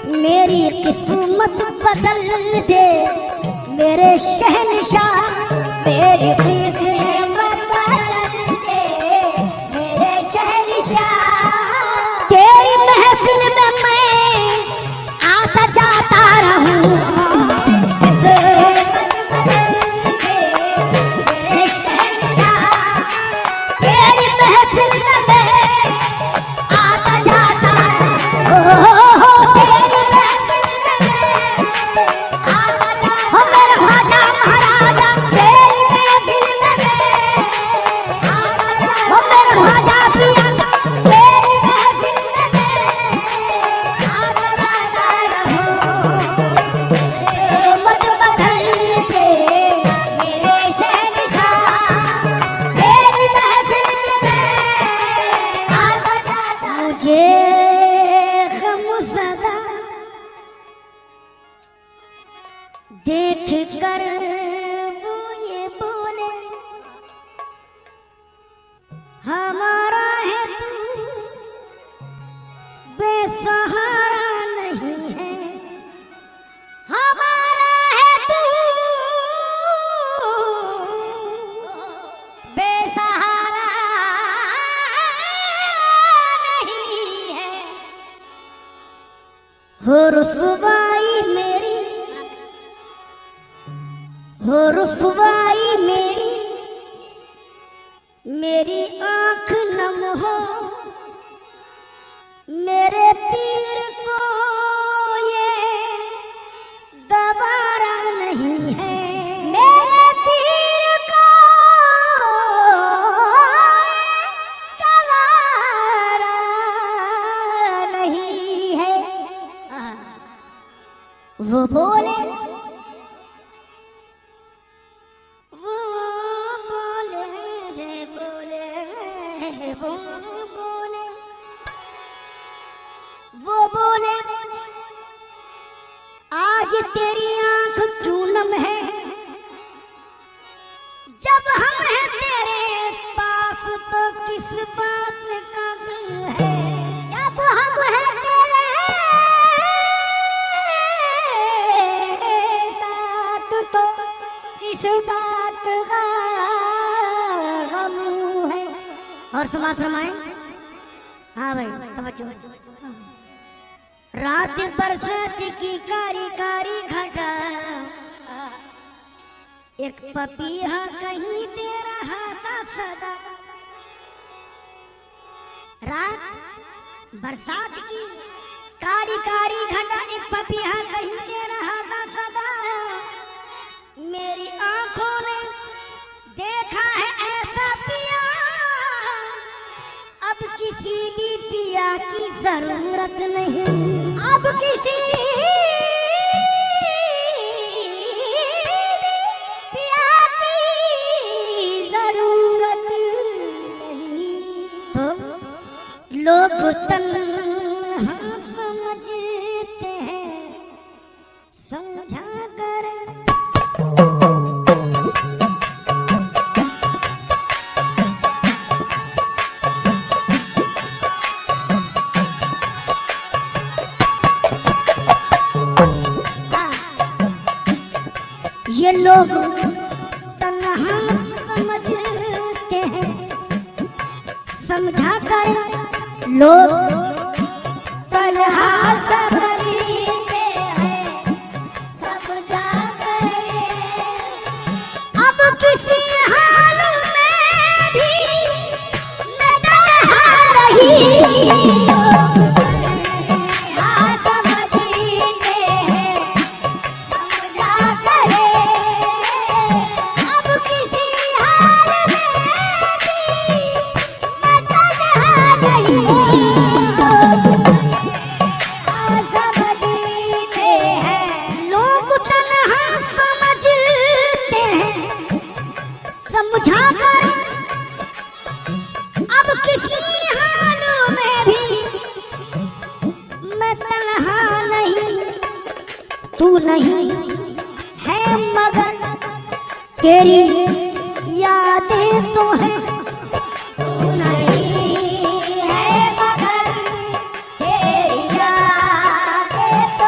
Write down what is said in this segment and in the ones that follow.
मेरी किस्मत बदल दे मेरे शहंशाह, मेरी किस्मत बदल दे मेरे शहंशाह। तेरी महफिल में मैं आता जाता रहूं, देख कर वो ये बोले हमारा है तू बेसहारा नहीं है, हमारा है तू बेसहारा नहीं है। हो रुसवाई मेरी, हो रुसवाई मेरी, मेरी आंख नम हो, मेरे पीर को ये गवारा नहीं है, मेरे पीर को गवारा नहीं है। वो बोले वो बोले आज तेरी आंख क्यों नम है, जब हम हैं तेरे पास तो किस बात का गम है, जब हम हैं तेरे साथ तो किस बात का गम है। और समाज फरमाएं। हाँ भाई तवज्जो। रात बरसात की कारी कारी घटा, एक पपीहा कहीं दे रहा था सदा। रात बरसात की कारी कारी घटा, एक पपीहा कहीं दे रहा था सदा। मेरी आंखों ने देखा है ऐसा पिया, अब किसी भी पिया की जरूरत नहीं, अब किसी पिया की जरूरत नहीं। तो लोग तन्हा समझते हैं, समझा कर ये लोग तन्हा समझते हैं, समझा कर लोग तन्हा समझते हैं, समझा कर अब किसी हाल में भी मैं तन्हा रही। अब किसी हाल में भी मैं तन्हा नहीं, तू नहीं है मगर तेरी यादें तो है, तू नहीं है मगर तेरी यादें तो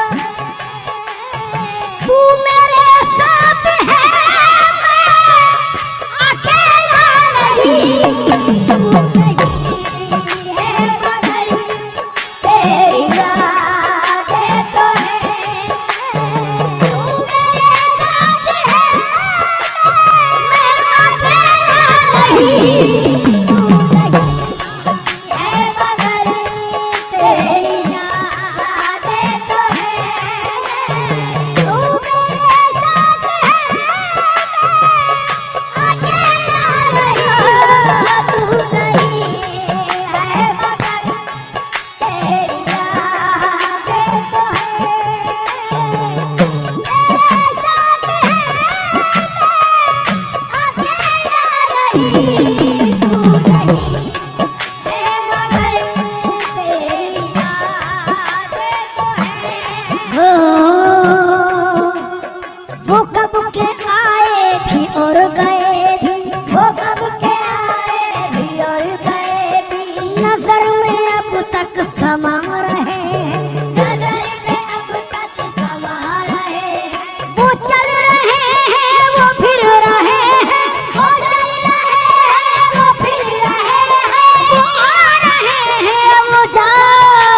तू नहीं है मगर तेरी यादें तो है। तू मेरे साथ है अकेला रही तू नहीं है मगर तेरी यादें तो है। मेरे साथ है अकेला रही तू नहीं है मगर तेरी यादें तो है। वो कब के आए भी और गए भी, वो कब के आए भी और गए भी, नजर में अब तक समा रहे, नजर में अब तक समा रहे। वो चल रहे हैं वो फिर रहे हैं, वो चल रहे हैं वो फिर रहे हैं, वो आ रहे हैं वो जा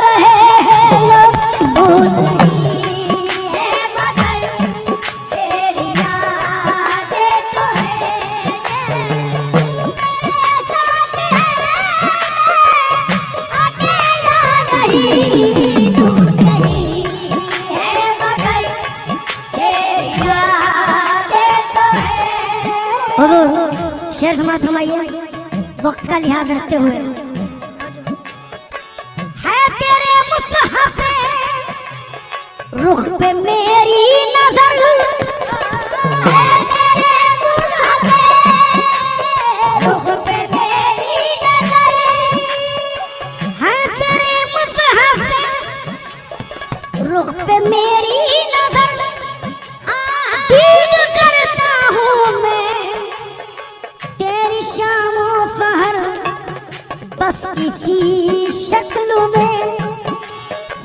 रहे हैं। लोग भूल नहीं है मगर तेरी यादें तो है। मेरे साथ है अकेला नहीं तू नहीं है मगर तेरी यादें तो है। शेर समाज समाइए वक्त का लिहाज रखते हुए। है तेरे मुसहफ रुख पे मेरी नजर, है तेरे मुसहफ रुख पे मेरी नजर, है तेरे मुसहफ रुख पे मेरी नजर। दीद करता हूँ मैं तेरी शामो सहर, बस इसी शक्ल में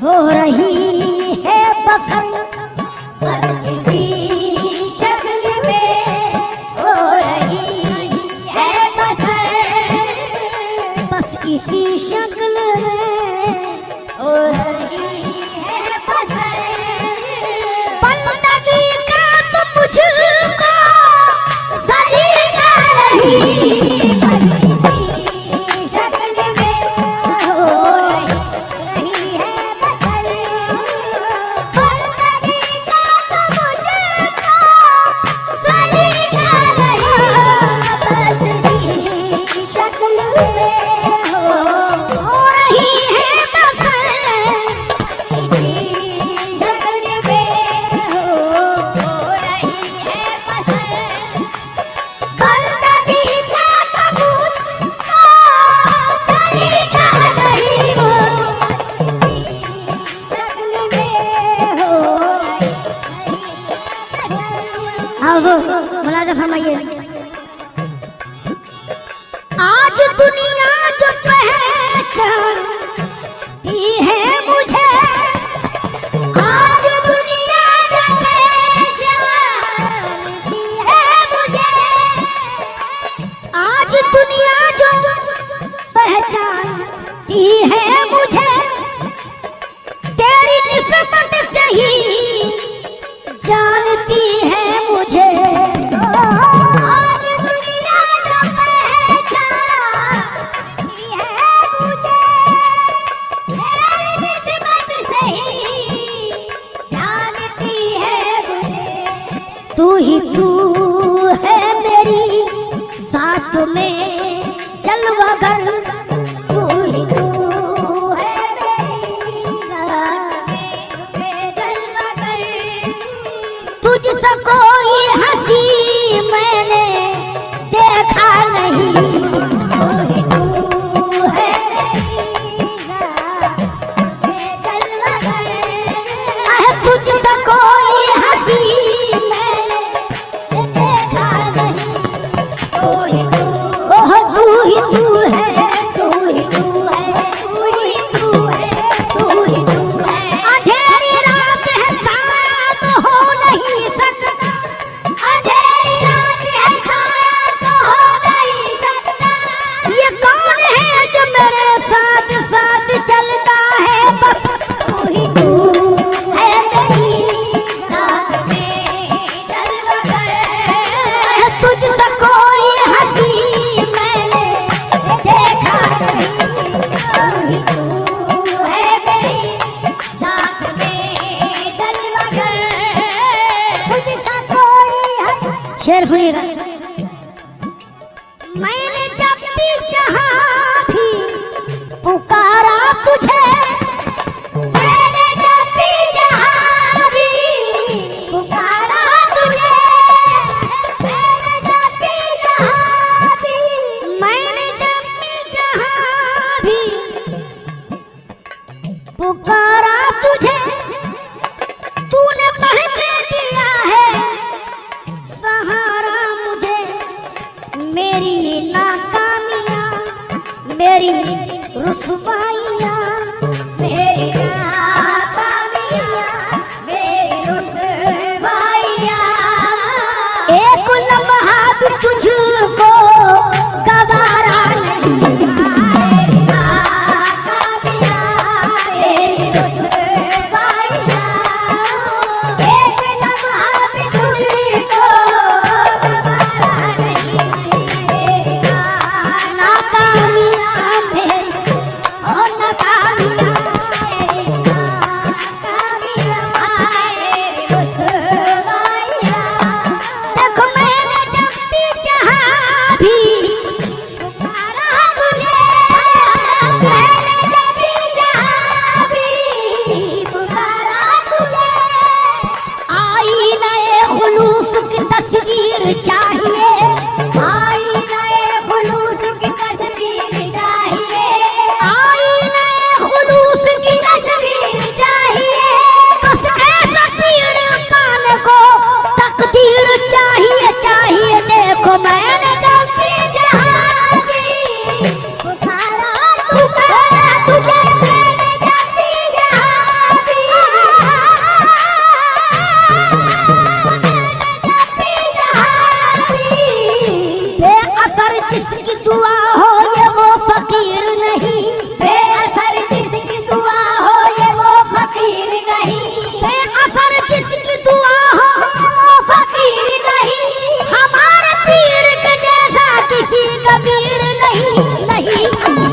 हो रही है बसर, बस इसी शक्ल में हो रही है बसर, बस इसी शक्ल में हो रही है बसर। बंदगी का तो मुझको सलीका नहीं, बस इसी शक्ल में हो रही है बसर। बंदगी का तो मुझको सलीका नहीं, बस इसी शक्ल में हो रही है बसर, इसी शक्ल में हो रही है बसर। बंदगी का तो मुझको सलीका नहीं, इसी शक्ल में हो रही है बसर। हाँ वो मुलाजा फरमाइए। आज दुनिया जो पहचानती है मुझे, आज दुनिया जो पहचानती है मुझे, आज दुनिया जो पहचानती है मुझे, तेरी निस्बत से ही जानती है मुझे। आज दुनिया जो पहचानती है मुझे, तेरी निस्बत से ही जानती है मुझे। तू ही तू है मेरी साथ में जलवागर, तू ही तू है मेरी साथ में जलवागर। तुझसे कोई हंसी मैंने देखा नहीं, तू ही तू है मेरी साथ में जलवागर। तुझसे कोई हंसी मैंने देखा नहीं, तू ही तू शेर सुनिएगा। मैंने जब भी जहां भी पुकारा तुझे, मैंने जब भी जहां भी पुकारा तुझे, मैंने जब भी जहां भी, मैंने जब भी जहां भी पुकारा तुझे, तूने बढ़ के दिया है सहारा मुझे। मेरी नाकामियां, मेरी रुसवाइयां, मेरी नाकामियां, मेरी रुसवाइयां, एक लम्हा भी तुझको गवारा नहीं। मेरी नाकामियां, मेरी रुसवाइयां, एक लम्हा भी तुझको गवारा नहीं। मेरी नाकामियां, मेरी ओ नाकामियां, मेरी नाकामियां, मेरी रुसवाइयां। देखो मैंने जब भी जहां भी पुकारा तुझे, मैंने जब भी जहां भी पुकारा तुझे, आईने खुलूस की तस्वीर चाहिए, आईने खुलूस की तस्वीर चाहिए, आईने खुलूस की तस्वीर चाहिए। बस ऐसा पीर पाने को तकदीर चाहिए, चाहिए। देखो मैंने जब भी जहां भी पुकारा तुझे, मैंने जब भी जहां भी, बेअसर जिसकी दुआ हो ये वो फकीर नहीं, बेअसर जिसकी दुआ हो ये वो फकीर नहीं, बेअसर जिसकी दुआ हो वो फकीर नहीं। हमारे पीर के जैसा किसी का पीर नहीं, नहीं।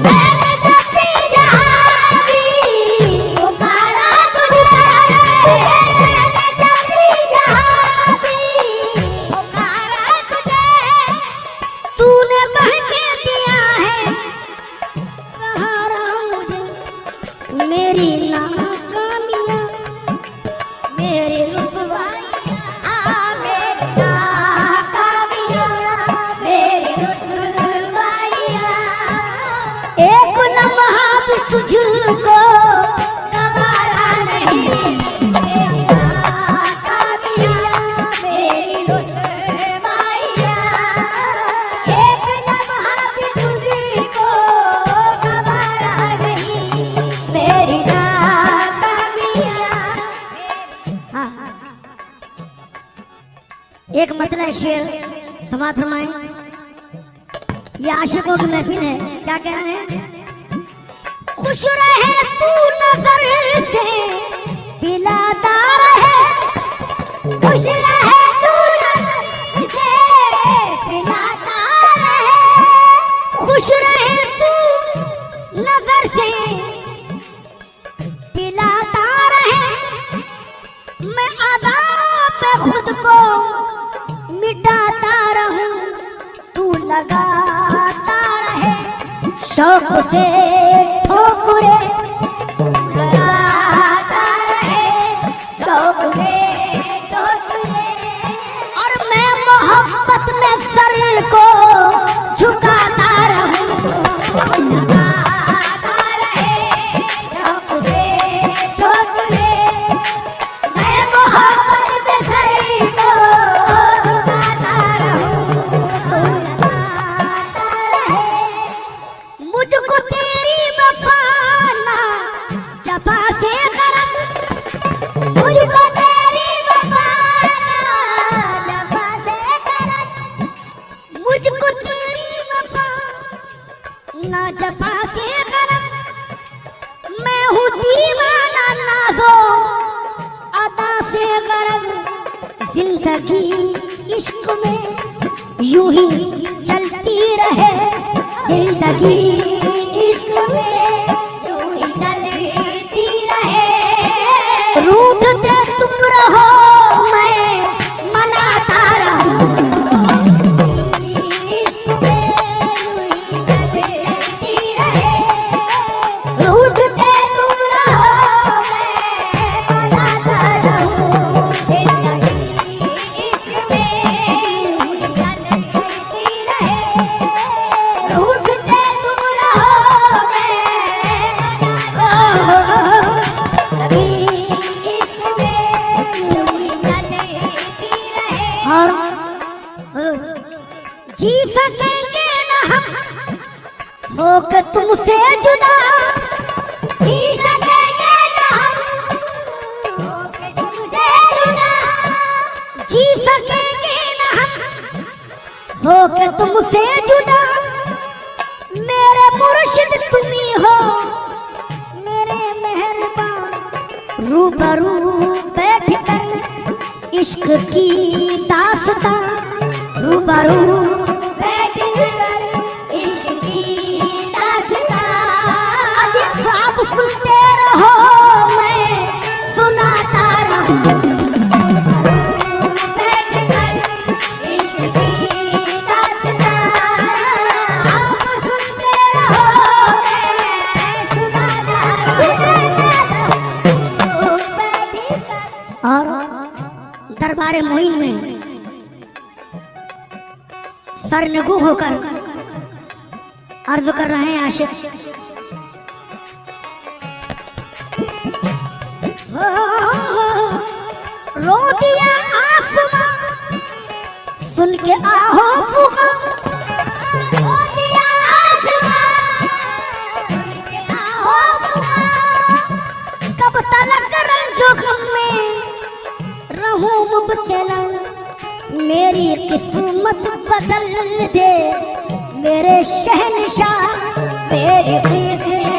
मैंने जब भी जहां भी पुकारा तुझे, मैंने जब भी जहां भी पुकारा तुझे, तूने बढ़ के दिया है सहारा मुझे। मेरी नाकामियां, मेरी रुसवाइयां, मेरी नाकामियां, मेरी रुसवाइयां, एक लम्हा भी तुझको गवारा नहीं। मेरी नाकामियां, मेरी रुसवाइयां, एक लम्हा भी तुझको गवारा नहीं। मेरी नाकामियां। हाँ, एक मतलब एक शेर समाप्त फरमाएं। ये आशिकों की महफिल है। क्या कह रहे हैं? खुश रहे तू नजर से पिलाता रहे, खुश रहे तू नजर से पिलाता रहे, खुश रहे तू नजर से पिलाता रहे। मैं अदा पे खुद को मिटाता रहूं, तू लगाता रहे शौक से ठोकरे, लगाता रहे शौक से ठोकरे। और मैं मोहब्बत में सर को झुकाता रहूं, लगाता रहे शौक से ठोकरे। मैं मोहब्बत में सर को झुकाता रहूं, लगाता रहे। मुझको तेरी वफा ना जफा से गरज, मुझको तेरी वफा ना जफा से गरज, मुझको तेरी वफा ना जफा से गरज। मैं हूँ दीवाना नाज़ो अदा से गरज। जिंदगी इश्क में यूं ही चलती रहे, जिंदगी इश्क में यूं ही चलती रहे। रूठते तुम रहो मैं मनाता रहूं, के तुमसे जुदा जी सकेंगे ना हम, हो के तुमसे जुदा जी सकेंगे ना हम, हो के तुमसे जुदा। मेरे मुर्शिद तुम्ही हो मेरे मेहरबान, रूबरू बैठ कर इश्क की दास्तां, रूबरू बैठ कर इश्क की दास्तां। अभी आप सुनते रहो मैं सुनाता रहूं, बैठ कर इश्क की दास्तां। आप सुनते रहो मैं सुनाता रहूं, बैठ कर। और दरबार मोइन में सरनगू होकर अर्ज कर रहे हैं आशिक, रो दिया आसमां सुन के आहो फुगा, रो दिया आसमां सुन के आहो फुगा। कब तलक रंजोखम में रहूं मुब्तला, मेरी किस्मत बदल दे मेरे शहंशाह, मेरी किस्मत